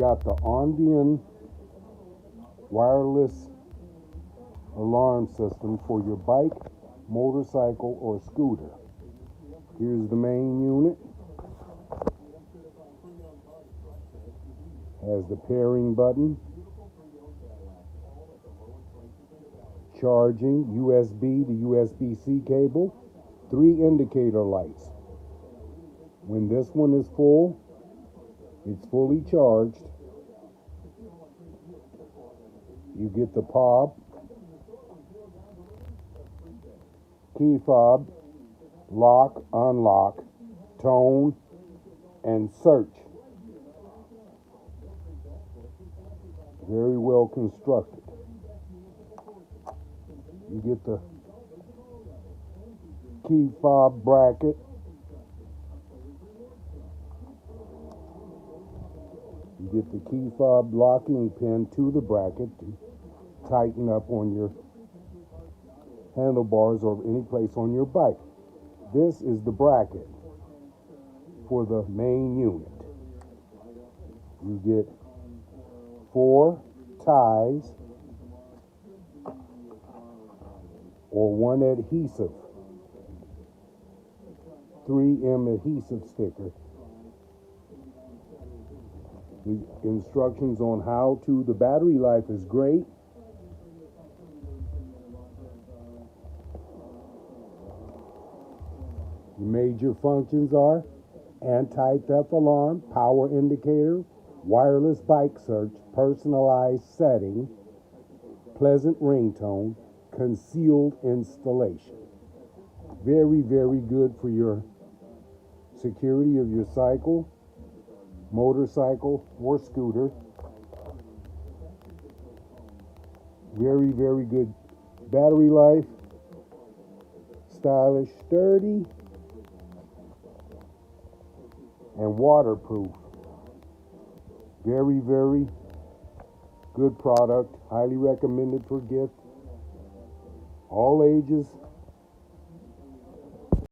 got the ONVIAN wireless alarm system for your bike, motorcycle, or scooter. Here's the main unit. Has the pairing button, charging, USB to USB-C cable, 3 indicator lights. When this one is full, it's fully charged. You get the POB, key fob, lock, unlock, tone, and search. Very well constructed. You get the key fob bracket. You get the key fob locking pin to the bracket to tighten up on your handlebars or any place on your bike. This is the bracket for the main unit. You get 4 ties or 1 adhesive, 3M adhesive sticker. The instructions on how to, the battery life is great. The major functions are anti-theft alarm, power indicator, wireless bike search, personalized setting, pleasant ringtone, concealed installation. Very, very good for your security of your cycle, motorcycle, or scooter. Very, very good battery life. Stylish, sturdy, and waterproof. Very, very good product. Highly recommended for gift. All ages,